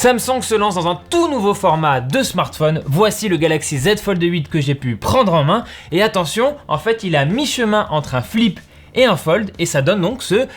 Samsung se lance dans un tout nouveau format de smartphone. Voici le Galaxy Z Fold 8 que j'ai pu prendre en main. Et attention, en fait, il est à mi-chemin entre un flip et un fold. Et ça donne donc ce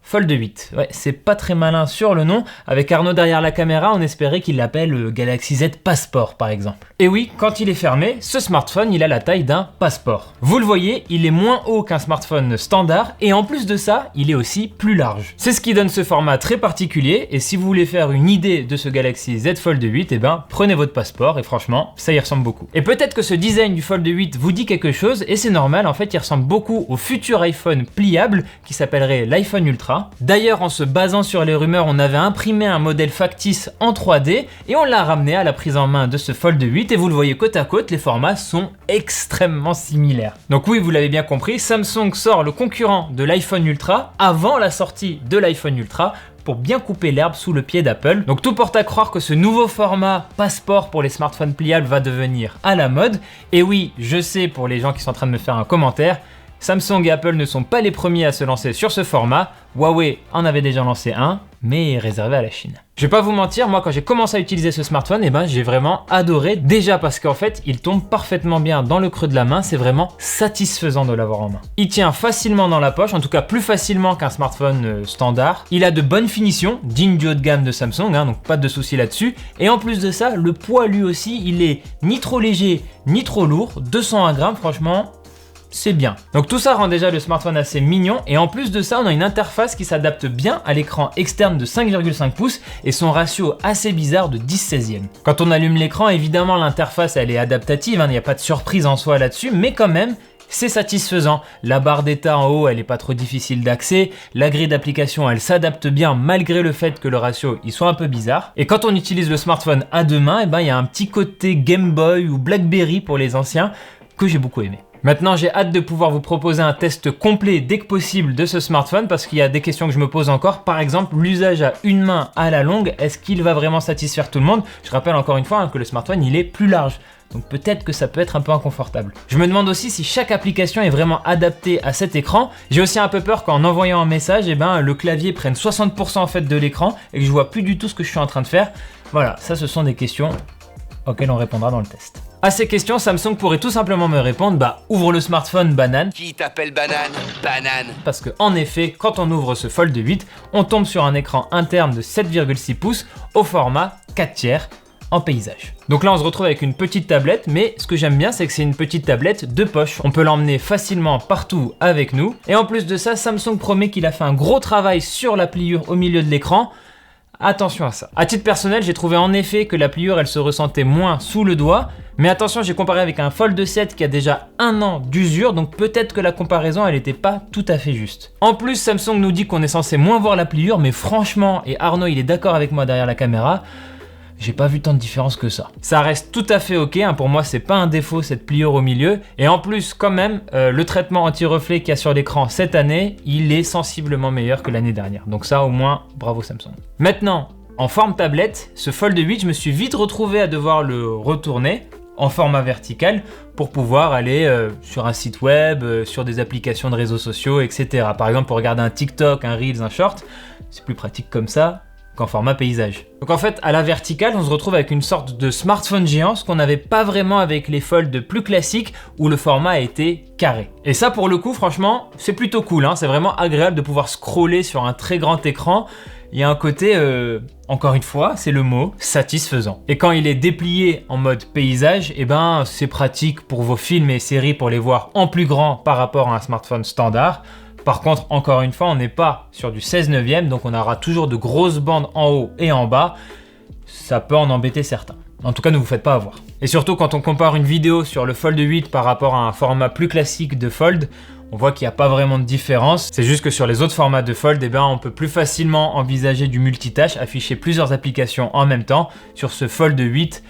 Fold 8. Ouais, c'est pas très malin sur le nom. Avec Arnaud derrière la caméra, on espérait qu'il l'appelle Galaxy Z Passport par exemple. Et oui, quand il est fermé, ce smartphone, il a la taille d'un passeport. Vous le voyez, il est moins haut qu'un smartphone standard et en plus de ça, il est aussi plus large. C'est ce qui donne ce format très particulier et si vous voulez faire une idée de ce Galaxy Z Fold 8, eh ben, prenez votre passeport et franchement, ça y ressemble beaucoup. Et peut-être que ce design du Fold 8 vous dit quelque chose et c'est normal, en fait, il ressemble beaucoup au futur iPhone pliable qui s'appellerait l'iPhone Ultra. D'ailleurs, en se basant sur les rumeurs, on avait imprimé un modèle factice en 3D et on l'a ramené à la prise en main de ce Fold 8 et vous le voyez côte à côte, les formats sont extrêmement similaires. Donc oui, vous l'avez bien compris, Samsung sort le concurrent de l'iPhone Ultra avant la sortie de l'iPhone Ultra pour bien couper l'herbe sous le pied d'Apple. Donc tout porte à croire que ce nouveau format passeport pour les smartphones pliables va devenir à la mode. Et oui, je sais pour les gens qui sont en train de me faire un commentaire, Samsung et Apple ne sont pas les premiers à se lancer sur ce format. Huawei en avait déjà lancé un, mais réservé à la Chine. Je vais pas vous mentir, moi quand j'ai commencé à utiliser ce smartphone, eh ben, j'ai vraiment adoré. Déjà parce qu'en fait, il tombe parfaitement bien dans le creux de la main, c'est vraiment satisfaisant de l'avoir en main. Il tient facilement dans la poche, en tout cas plus facilement qu'un smartphone standard. Il a de bonnes finitions, digne du haut de gamme de Samsung, donc pas de soucis là-dessus. Et en plus de ça, le poids lui aussi, il est ni trop léger, ni trop lourd. 201 grammes, franchement, c'est bien. Donc tout ça rend déjà le smartphone assez mignon et en plus de ça, on a une interface qui s'adapte bien à l'écran externe de 5,5 pouces et son ratio assez bizarre de 10/16. Quand on allume l'écran, évidemment l'interface elle est adaptative, il n'y a pas de surprise en soi là-dessus, mais quand même, c'est satisfaisant. La barre d'état en haut, elle est pas trop difficile d'accès. La grille d'application, elle s'adapte bien malgré le fait que le ratio, il soit un peu bizarre. Et quand on utilise le smartphone à deux mains, eh ben, il y a un petit côté Game Boy ou BlackBerry pour les anciens que j'ai beaucoup aimé. Maintenant, j'ai hâte de pouvoir vous proposer un test complet dès que possible de ce smartphone parce qu'il y a des questions que je me pose encore. Par exemple, l'usage à une main à la longue, est-ce qu'il va vraiment satisfaire tout le monde? Je rappelle encore une fois que le smartphone, il est plus large. Donc peut-être que ça peut être un peu inconfortable. Je me demande aussi si chaque application est vraiment adaptée à cet écran. J'ai aussi un peu peur qu'en envoyant un message, eh ben, le clavier prenne 60% en fait de l'écran et que je vois plus du tout ce que je suis en train de faire. Voilà, ça ce sont des questions auxquelles on répondra dans le test. À ces questions, Samsung pourrait tout simplement me répondre, ouvre le smartphone banane. Qui t'appelle banane? Banane. Parce que en effet, quand on ouvre ce Fold 8, on tombe sur un écran interne de 7,6 pouces au format 4/3 en paysage. Donc là, on se retrouve avec une petite tablette, mais ce que j'aime bien, c'est que c'est une petite tablette de poche. On peut l'emmener facilement partout avec nous. Et en plus de ça, Samsung promet qu'il a fait un gros travail sur la pliure au milieu de l'écran. Attention à ça. À titre personnel, j'ai trouvé en effet que la pliure, elle se ressentait moins sous le doigt. Mais attention, j'ai comparé avec un Fold 7 qui a déjà 1 an d'usure, donc peut-être que la comparaison, elle n'était pas tout à fait juste. En plus, Samsung nous dit qu'on est censé moins voir la pliure, mais franchement, et Arnaud, il est d'accord avec moi derrière la caméra, j'ai pas vu tant de différence que ça. Ça reste tout à fait ok, pour moi c'est pas un défaut cette pliure au milieu. Et en plus quand même, le traitement anti-reflet qu'il y a sur l'écran cette année, il est sensiblement meilleur que l'année dernière. Donc ça au moins, bravo Samsung. Maintenant, en forme tablette, ce Fold 8, je me suis vite retrouvé à devoir le retourner en format vertical pour pouvoir aller sur un site web, sur des applications de réseaux sociaux, etc. Par exemple pour regarder un TikTok, un Reels, un Short, c'est plus pratique comme ça qu'en format paysage. Donc en fait, à la verticale, on se retrouve avec une sorte de smartphone géant, ce qu'on n'avait pas vraiment avec les Fold plus classiques où le format était carré. Et ça, pour le coup, franchement, c'est plutôt cool, c'est vraiment agréable de pouvoir scroller sur un très grand écran. Il y a un côté, encore une fois, c'est le mot, satisfaisant. Et quand il est déplié en mode paysage, eh ben, c'est pratique pour vos films et séries pour les voir en plus grand par rapport à un smartphone standard. Par contre, encore une fois, on n'est pas sur du 16/9, donc on aura toujours de grosses bandes en haut et en bas. Ça peut en embêter certains. En tout cas, ne vous faites pas avoir. Et surtout, quand on compare une vidéo sur le Fold 8 par rapport à un format plus classique de Fold, on voit qu'il n'y a pas vraiment de différence. C'est juste que sur les autres formats de Fold, eh ben, on peut plus facilement envisager du multitâche, afficher plusieurs applications en même temps. Sur ce Fold 8,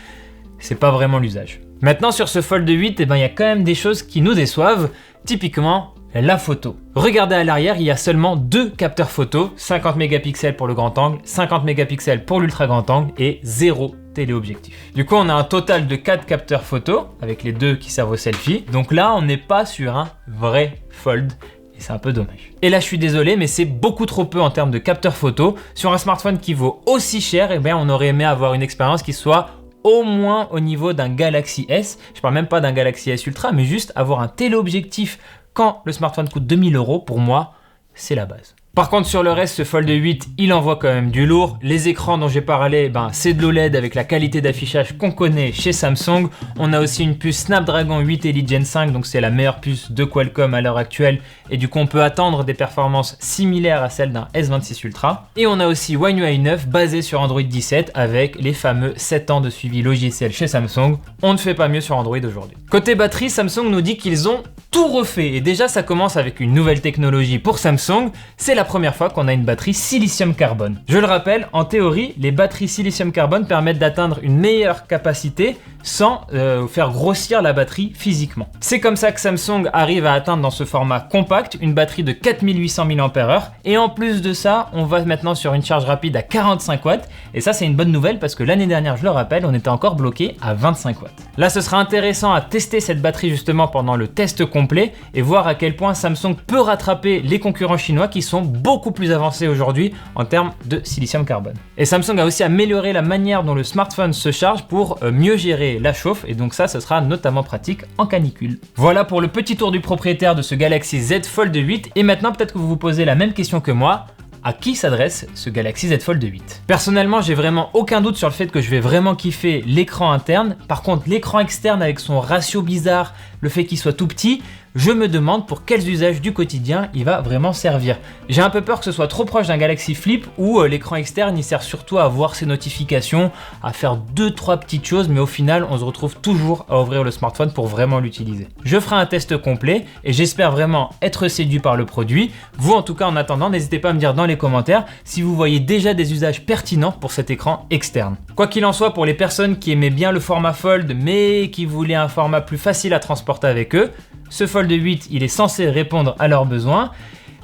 c'est pas vraiment l'usage. Maintenant, sur ce Fold 8, eh ben, il y a quand même des choses qui nous déçoivent. Typiquement, la photo. Regardez à l'arrière, il y a seulement 2 capteurs photo, 50 mégapixels pour le grand angle, 50 mégapixels pour l'ultra grand angle et 0 téléobjectif. Du coup, on a un total de 4 capteurs photo avec les 2 qui servent au selfie. Donc là, on n'est pas sur un vrai Fold et c'est un peu dommage. Et là je suis désolé mais c'est beaucoup trop peu en termes de capteur photo. Sur un smartphone qui vaut aussi cher, eh bien on aurait aimé avoir une expérience qui soit au moins au niveau d'un Galaxy S. Je parle même pas d'un Galaxy S Ultra, mais juste avoir un téléobjectif quand le smartphone coûte 2000 €, pour moi, c'est la base. Par contre, sur le reste, ce Fold 8, il envoie quand même du lourd. Les écrans dont j'ai parlé, c'est de l'OLED avec la qualité d'affichage qu'on connaît chez Samsung. On a aussi une puce Snapdragon 8 Elite Gen 5, donc c'est la meilleure puce de Qualcomm à l'heure actuelle. Et du coup, on peut attendre des performances similaires à celles d'un S26 Ultra. Et on a aussi One UI 9 basé sur Android 17 avec les fameux 7 ans de suivi logiciel chez Samsung. On ne fait pas mieux sur Android aujourd'hui. Côté batterie, Samsung nous dit qu'ils ont tout refait. Et déjà, ça commence avec une nouvelle technologie pour Samsung. C'est la première fois qu'on a une batterie silicium carbone. Je le rappelle, en théorie, les batteries silicium carbone permettent d'atteindre une meilleure capacité sans faire grossir la batterie physiquement. C'est comme ça que Samsung arrive à atteindre dans ce format compact une batterie de 4800 mAh et en plus de ça, on va maintenant sur une charge rapide à 45 watts et ça c'est une bonne nouvelle parce que l'année dernière, je le rappelle, on était encore bloqué à 25 watts. Là, ce sera intéressant à tester cette batterie justement pendant le test complet et voir à quel point Samsung peut rattraper les concurrents chinois qui sont beaucoup plus avancés aujourd'hui en termes de silicium carbone. Et Samsung a aussi amélioré la manière dont le smartphone se charge pour mieux gérer la chauffe et donc ça, ce sera notamment pratique en canicule. Voilà pour le petit tour du propriétaire de ce Galaxy Z Fold 8 et maintenant peut-être que vous vous posez la même question que moi. À qui s'adresse ce Galaxy Z Fold 8? Personnellement, j'ai vraiment aucun doute sur le fait que je vais vraiment kiffer l'écran interne. Par contre, l'écran externe avec son ratio bizarre, le fait qu'il soit tout petit, je me demande pour quels usages du quotidien il va vraiment servir. J'ai un peu peur que ce soit trop proche d'un Galaxy Flip où l'écran externe il sert surtout à voir ses notifications, à faire 2-3 petites choses, mais au final on se retrouve toujours à ouvrir le smartphone pour vraiment l'utiliser. Je ferai un test complet et j'espère vraiment être séduit par le produit. Vous en tout cas en attendant, n'hésitez pas à me dire dans les commentaires si vous voyez déjà des usages pertinents pour cet écran externe. Quoi qu'il en soit, pour les personnes qui aimaient bien le format Fold mais qui voulaient un format plus facile à transporter avec eux, ce Fold 8, il est censé répondre à leurs besoins,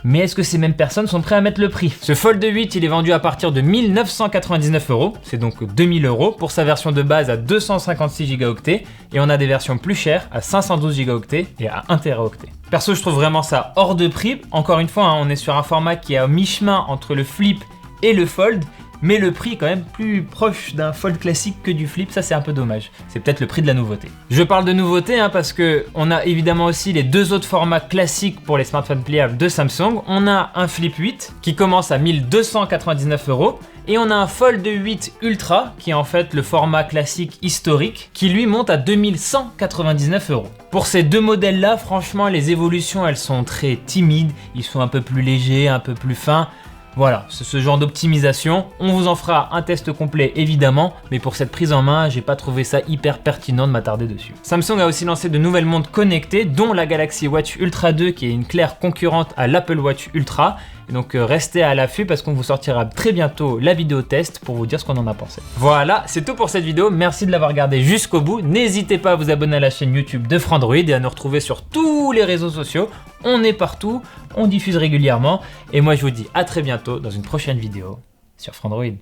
mais est-ce que ces mêmes personnes sont prêtes à mettre le prix? Ce Fold 8, il est vendu à partir de 1999 €, c'est donc 2000 € pour sa version de base à 256 Go et on a des versions plus chères à 512 Go et à 1 TB. Perso, je trouve vraiment ça hors de prix. Encore une fois, on est sur un format qui est à mi-chemin entre le Flip et le Fold, mais le prix est quand même plus proche d'un Fold classique que du Flip, ça c'est un peu dommage. C'est peut-être le prix de la nouveauté. Je parle de nouveauté parce que on a évidemment aussi les deux autres formats classiques pour les smartphones pliables de Samsung. On a un Flip 8 qui commence à 1299 € et on a un Fold 8 Ultra qui est en fait le format classique historique qui lui monte à 2199 €. Pour ces deux modèles là, franchement les évolutions elles sont très timides, ils sont un peu plus légers, un peu plus fins. Voilà, c'est ce genre d'optimisation. On vous en fera un test complet évidemment, mais pour cette prise en main, j'ai pas trouvé ça hyper pertinent de m'attarder dessus. Samsung a aussi lancé de nouvelles montres connectées, dont la Galaxy Watch Ultra 2 qui est une claire concurrente à l'Apple Watch Ultra. Et donc restez à l'affût parce qu'on vous sortira très bientôt la vidéo test pour vous dire ce qu'on en a pensé. Voilà, c'est tout pour cette vidéo. Merci de l'avoir regardé jusqu'au bout. N'hésitez pas à vous abonner à la chaîne YouTube de Frandroid et à nous retrouver sur tous les réseaux sociaux. On est partout, on diffuse régulièrement. Et moi je vous dis à très bientôt dans une prochaine vidéo sur Frandroid.